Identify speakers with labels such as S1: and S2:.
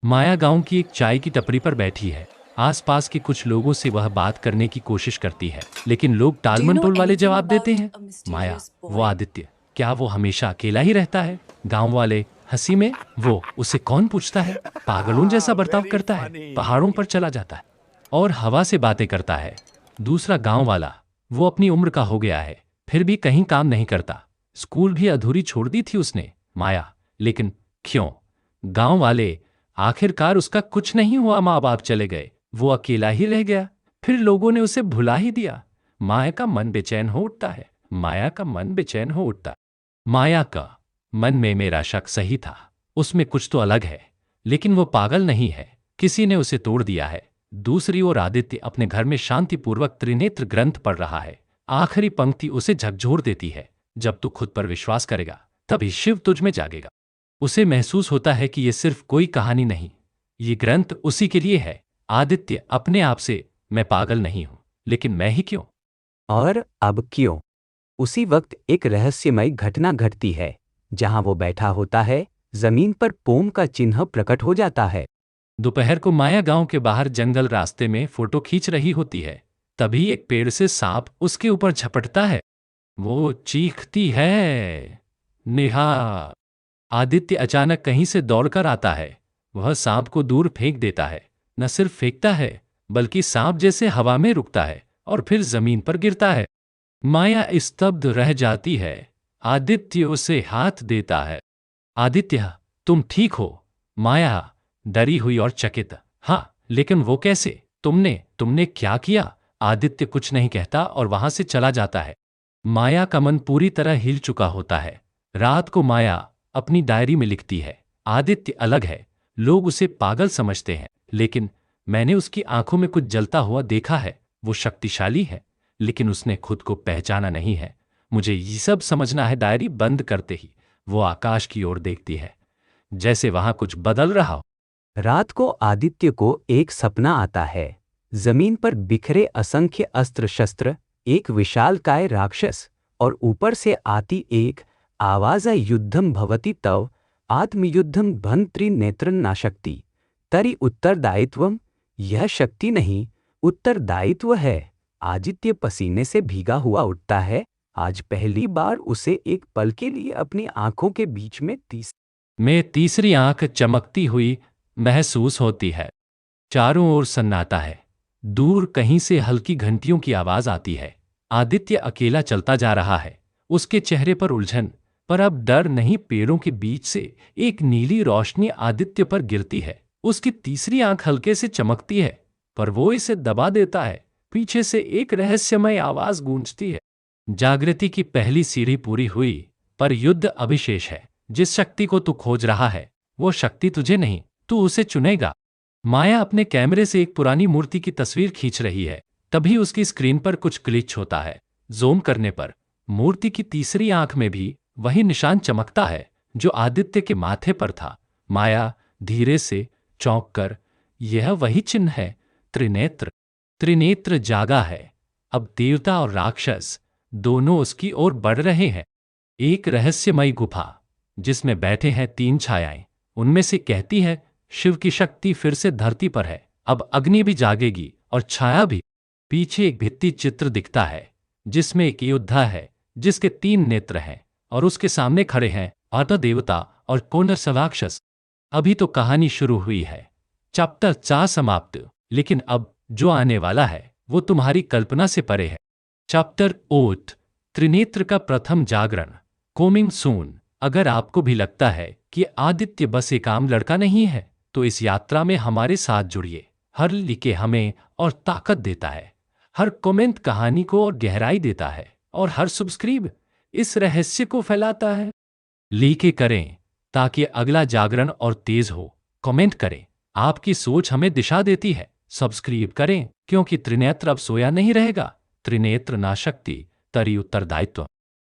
S1: माया गांव की एक चाय की टपरी पर बैठी है। आसपास के कुछ लोगों से वह बात करने की कोशिश करती है, लेकिन लोग
S2: Do you know
S1: टालमटोल वाले
S2: anything
S1: जवाब देते
S2: about
S1: हैं।
S2: a
S1: माया,
S2: mysterious
S1: वो
S2: boy?
S1: आदित्य, क्या वो हमेशा अकेला ही रहता है? गांव वाले हंसी में, वो उसे कौन पूछता है? पागलों जैसा बर्ताव
S3: Very
S1: करता है, पहाड़ों
S3: funny.
S1: पर चला जाता है और हवा से बातें करता है। दूसरा गांव वाला, वो अपनी उम्र का हो गया है, फिर भी कहीं काम नहीं करता। स्कूल भी अधूरी छोड़ दी थी उसने। माया, लेकिन क्यों? गांव वाले, आखिरकार उसका कुछ नहीं हुआ, माँ बाप चले गए, वो अकेला ही रह गया, फिर लोगों ने उसे भुला ही दिया। माया का मन बेचैन हो उठता है। माया का मन बेचैन हो उठता। माया का मन में मेरा शक सही था, उसमें कुछ तो अलग है, लेकिन वो पागल नहीं है, किसी ने उसे तोड़ दिया है। दूसरी ओर आदित्य अपने घर में शांतिपूर्वक त्रिनेत्र ग्रंथ पढ़ रहा है। आखिरी पंक्ति उसे झकझोर देती है, जब तू खुद पर विश्वास करेगा तभी शिव तुझ में जागेगा। उसे महसूस होता है कि ये सिर्फ कोई कहानी नहीं, ये ग्रंथ उसी के लिए है। आदित्य अपने आप से, मैं पागल नहीं हूं, लेकिन मैं ही क्यों?
S4: और अब क्यों? उसी वक्त एक रहस्यमय घटना घटती है। जहां वो बैठा होता है, जमीन पर पोम का चिन्ह प्रकट हो जाता है।
S1: दोपहर को माया गांव के बाहर जंगल रास्ते में फोटो खींच रही होती है। तभी एक पेड़ से सांप उसके ऊपर झपटता है। वो चीखती है, नेहा। आदित्य अचानक कहीं से दौड़कर आता है। वह सांप को दूर फेंक देता है। न सिर्फ फेंकता है, बल्कि सांप जैसे हवा में रुकता है और फिर जमीन पर गिरता है। माया स्तब्ध रह जाती है। आदित्य उसे हाथ देता है। आदित्य, तुम ठीक हो? माया, डरी हुई और चकित, हाँ, लेकिन वो कैसे? तुमने क्या किया? आदित्य कुछ नहीं कहता और वहां से चला जाता है। माया का मन पूरी तरह हिल चुका होता है। रात को माया अपनी डायरी में लिखती है, आदित्य अलग है, लोग उसे पागल समझते हैं, लेकिन मैंने उसकी आंखों में कुछ जलता हुआ देखा है। वो शक्तिशाली है, लेकिन उसने खुद को पहचाना नहीं है। मुझे ये सब समझना है। डायरी बंद करते ही वो आकाश की ओर देखती है, जैसे वहां कुछ बदल रहा हो।
S4: रात को आदित्य को एक सपना आता है। जमीन पर बिखरे असंख्य अस्त्र शस्त्र, एक विशालकाय राक्षस और ऊपर से आती एक आवाज, युद्धम भवति तव आत्मयुद्धम भन त्रिनेत्र नाशक्ति तरि उत्तरदायित्वम। यह शक्ति नहीं, उत्तरदायित्व है। आदित्य पसीने से भीगा हुआ उठता है। आज पहली बार उसे एक पल के लिए अपनी आंखों के बीच में
S1: तीसरी आंख चमकती हुई महसूस होती है। चारों ओर सन्नाटा है। दूर कहीं से हल्की घंटियों की आवाज आती है। आदित्य अकेला चलता जा रहा है। उसके चेहरे पर उलझन, पर अब डर नहीं। पेड़ों के बीच से एक नीली रोशनी आदित्य पर गिरती है। उसकी तीसरी आंख हल्के से चमकती है, पर वो इसे दबा देता है। पीछे से एक रहस्यमय आवाज गूंजती है, जागृति की पहली सीढ़ी पूरी हुई, पर युद्ध अभिशेष है। जिस शक्ति को तू खोज रहा है, वो शक्ति तुझे नहीं, तू उसे चुनेगा। माया अपने कैमरे से एक पुरानी मूर्ति की तस्वीर खींच रही है। तभी उसकी स्क्रीन पर कुछ ग्लिच होता है। जूम करने पर मूर्ति की तीसरी आंख में भी वही निशान चमकता है जो आदित्य के माथे पर था। माया धीरे से चौंक कर, यह वही चिन्ह है, त्रिनेत्र। त्रिनेत्र जागा है। अब देवता और राक्षस दोनों उसकी ओर बढ़ रहे हैं। एक रहस्यमयी गुफा जिसमें बैठे हैं तीन छायाएं, उनमें से कहती है, शिव की शक्ति फिर से धरती पर है। अब अग्नि भी जागेगी और छाया भी। पीछे एक भित्ति चित्र दिखता है, जिसमें एक योद्धा है जिसके तीन नेत्र हैं और उसके सामने खड़े हैं अर्ध देवता और कोनर राक्षस। अभी तो कहानी शुरू हुई है। चैप्टर 4 समाप्त। लेकिन अब जो आने वाला है वो तुम्हारी कल्पना से परे है। चैप्टर 8, त्रिनेत्र का प्रथम जागरण, कमिंग सून। अगर आपको भी लगता है कि आदित्य बस एक आम लड़का नहीं है, तो इस यात्रा में हमारे साथ जुड़िए। हर लिखे हमें और ताकत देता है, हर कमेंट कहानी को और गहराई देता है, और हर सब्सक्राइब इस रहस्य को फैलाता है। लिखे करें ताकि अगला जागरण और तेज हो। कमेंट करें, आपकी सोच हमें दिशा देती है। सब्सक्राइब करें, क्योंकि त्रिनेत्र अब सोया नहीं रहेगा। त्रिनेत्र ना शक्ति, तरी उत्तरदायित्व।